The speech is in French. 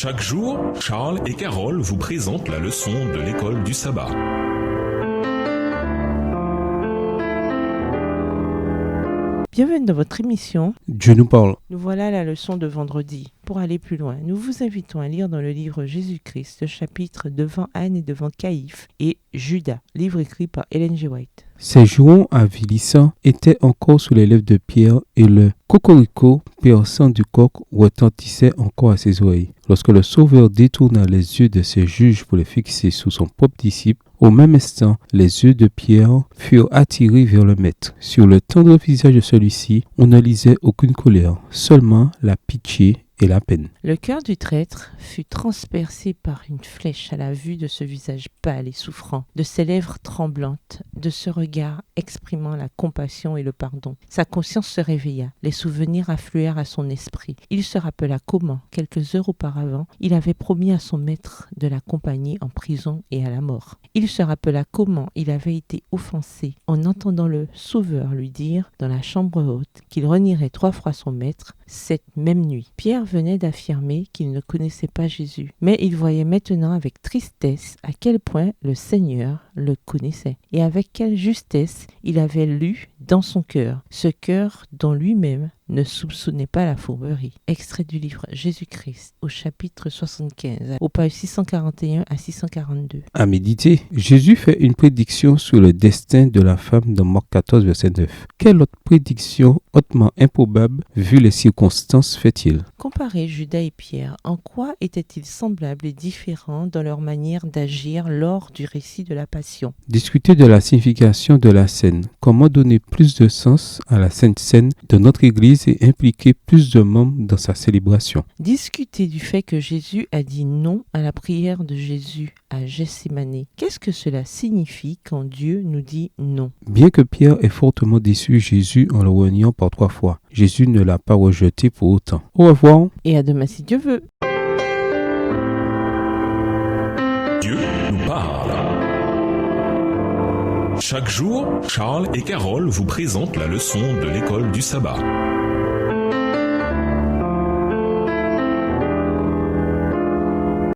Chaque jour, Charles et Carole vous présentent la leçon de l'école du sabbat. Bienvenue dans votre émission. Dieu nous parle. Nous voilà à la leçon de vendredi. Pour aller plus loin, nous vous invitons à lire dans le livre Jésus-Christ, le chapitre Devant Anne et devant Caïphe et Judas, livre écrit par Ellen G. White. Ces jurons avilissants étaient encore sous les lèvres de Pierre et le cocorico perçant du coq retentissait encore à ses oreilles. Lorsque le Sauveur détourna les yeux de ses juges pour les fixer sur son propre disciple, au même instant, les yeux de Pierre furent attirés vers le Maître. Sur le tendre visage de celui-ci, on ne lisait aucune colère, seulement la pitié et la peine. Le cœur du traître fut transpercé par une flèche à la vue de ce visage pâle et souffrant, de ses lèvres tremblantes, de ce regard exprimant la compassion et le pardon. Sa conscience se réveilla, les souvenirs affluèrent à son esprit. Il se rappela comment, quelques heures auparavant, il avait promis à son maître de l'accompagner en prison et à la mort. Il se rappela comment il avait été offensé en entendant le Sauveur lui dire dans la chambre haute qu'il renierait 3 fois son maître cette même nuit. Pierre venait d'affirmer qu'il ne connaissait pas Jésus, mais il voyait maintenant avec tristesse à quel point le Seigneur le connaissait et avec quelle justesse il avait lu dans son cœur, ce cœur dont lui-même ne soupçonnait pas la fourberie. Extrait du livre Jésus-Christ au chapitre 75, aux pages 641 à 642. À méditer, Jésus fait une prédiction sur le destin de la femme dans Marc 14, verset 9. Quelle autre prédiction hautement improbable vu les circonstances fait-il? Comparez Judas et Pierre, en quoi étaient-ils semblables et différents dans leur manière d'agir lors du récit de la Passion? Discuter de la signification de la scène. Comment donner plus de sens à la Sainte Seine de notre Église et impliquer plus de membres dans sa célébration. Discuter du fait que Jésus a dit non à la prière de Jésus à Gethsémani. Qu'est-ce que cela signifie quand Dieu nous dit non? Bien que Pierre ait fortement déçu Jésus en le reniant par 3 fois, Jésus ne l'a pas rejeté pour autant. Au revoir. Et à demain si Dieu veut. Dieu nous parle. Chaque jour, Charles et Carole vous présentent la leçon de l'école du sabbat.